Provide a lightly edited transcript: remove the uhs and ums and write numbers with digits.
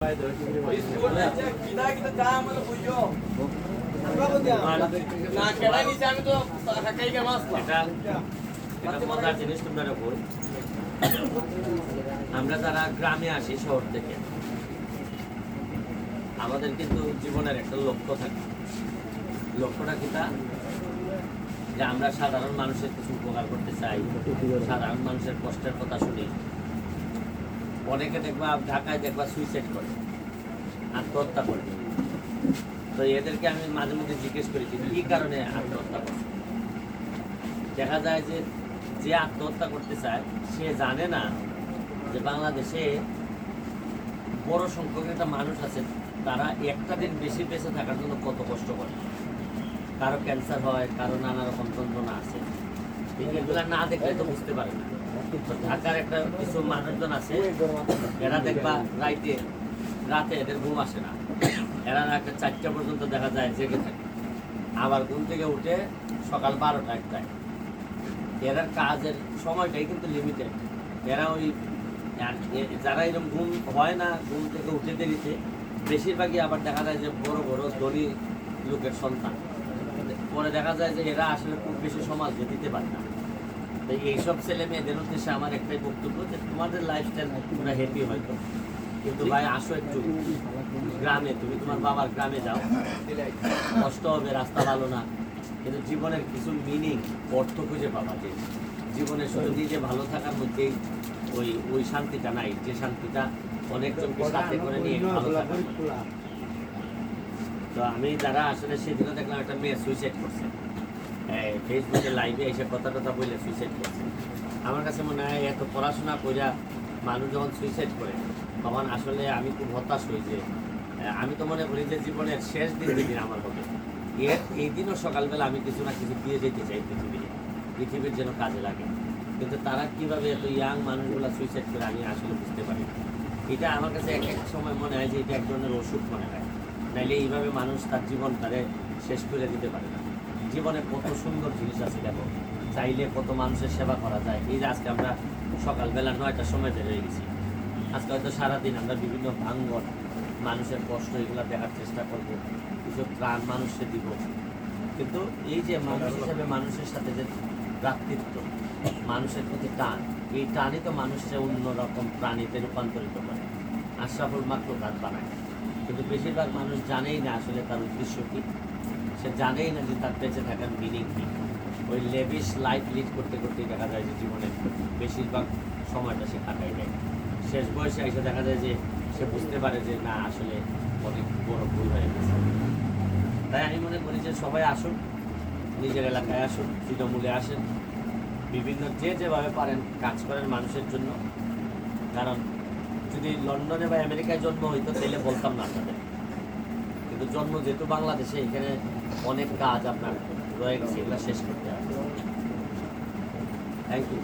মজার জিনিস তোমরা বল, আমরা যারা গ্রামে আসি শহর থেকে, আমাদের কিন্তু জীবনের একটা লক্ষ্য থাকে। লক্ষ্যটা কিটা যে আমরা সাধারণ মানুষের কিছু উপকার করতে চাই, সাধারণ মানুষের কষ্টের কথা শুনি। অনেকে দেখবা ঢাকায় দেখবা সুইসাইড করে, আত্মহত্যা করে। তো এদেরকে আমি মাঝে মধ্যে জিজ্ঞেস করেছি কি কারণে আত্মহত্যা করে। দেখা যায় যে যে আত্মহত্যা করতে চায় সে জানে না যে বাংলাদেশে বড় সংখ্যক একটা মানুষ আছে, তারা একটা দিন বেশি বেঁচে থাকার জন্য কত কষ্ট করে। কারো ক্যান্সার হয়, কারো নানা রকম যন্ত্রণা আছে, এগুলা না দেখলে তো বুঝতে পারে না। তো ঢাকার একটা কিছু মানুষজন আছে, এরা দেখবা রাতে এদের ঘুম আসে না, এরা একটা 4টা পর্যন্ত দেখা যায় জেগে থাকে, আবার ঘুম থেকে উঠে সকাল 12টা 1টায়। এরা কাজের সময়টাই কিন্তু লিমিটেড। এরা ওই যারা এরকম ঘুম হয় না, ঘুম থেকে উঠে দেরিতে, বেশিরভাগই আবার দেখা যায় যে বড় বড় ধনী লোকের সন্তান। পরে দেখা যায় যে এরা আসলে খুব বেশি সমাজে দিতে পারে না। তো এইসব ছেলে মেয়েদের উদ্দেশ্যে আমার একটাই বক্তব্য যে তোমাদের লাইফস্টাইল তোমরা হ্যাপি হয়তো, কিন্তু ভাই আসো একটু গ্রামে, তুমি তোমার বাবার গ্রামে যাও, কষ্ট হবে, রাস্তা ভালো না, কিন্তু জীবনের কিছু মিনিং, অর্থ খুঁজে পাবা। যে জীবনে শুধু নিজে ভালো থাকার মধ্যেই ওই শান্তিটা নাই, যে শান্তিটা অনেকজনকে সাথে করে নিয়ে ভালো থাকা। তো আমি যারা আসলে সেদিনও দেখলাম একটা মেয়ে সুইসাইড করছে, ফেসবুকে লাইভে এসে কথা বলে সুইসাইড করছে। আমার কাছে মনে হয় এত পড়াশোনা কইরা মানুষ যখন সুইসাইড করে তখন আসলে আমি খুব হতাশ হই। যে আমি তো মনে করি যে জীবনের শেষ দিন আমার হবে, এই দিনও সকালবেলা আমি কিছু না কিছু দিয়ে যেতে চাই পৃথিবীর যেন কাজে লাগে। কিন্তু তারা কিভাবে এত ইয়াং মানুষগুলো সুইসাইড করে আমি আসলে বুঝতে পারি। এটা আমার কাছে এক এক সময় মনে হয় যে এটা এক ধরনের ওষুধ মনে হয়, নাইলে এইভাবে মানুষ তার জীবন তারে শেষ করে দিতে পারে না। জীবনে কত সুন্দর জিনিস আছে দেখো, চাইলে কত মানুষের সেবা করা যায়। এই যে আজকে আমরা সকালবেলা 9টার সময় বের হয়ে গেছি, আজকে হয়তো সারাদিন আমরা বিভিন্ন ভাঙ্গন, মানুষের কষ্ট এগুলো দেখার চেষ্টা করবো, কিছু প্রাণ মানুষকে দিব। কিন্তু এই যে মানুষ হিসাবে মানুষের সাথে যে ভ্রাতৃত্ব, মানুষের প্রতি টান, এই টানই তো মানুষের অন্যরকম প্রাণীতে রূপান্তরিত করে, আশরাফুল মাখলুকাত বানায়। কিন্তু বেশিরভাগ মানুষ জানেই না আসলে তার উদ্দেশ্য কী, সে জানেই না যে তার বেঁচে থাকার মিনিং কী। ওই লেভিশ লাইফ লিড করতে করতেই দেখা যায় যে জীবনের বেশিরভাগ সময়টা সে কাটাই দেয়। শেষ বয়সে এসে দেখা যায় যে সে বুঝতে পারে যে না, আসলে অনেক বড় ভুল হয়ে গেছে। তাই আমি মনে করি যে সবাই আসুন, নিজের এলাকায় আসুন, তৃণমূলে আসেন, বিভিন্ন যেভাবে পারেন কাজ করেন মানুষের জন্য। কারণ যদি লন্ডনে বা আমেরিকায় জন্ম হইতো তাহলে বলতাম না আপনাদের, কিন্তু জন্ম যেহেতু বাংলাদেশে, এখানে অনেক কাজ আপনার রয়ে গেছে, এগুলো শেষ করতে হবে। Thank you.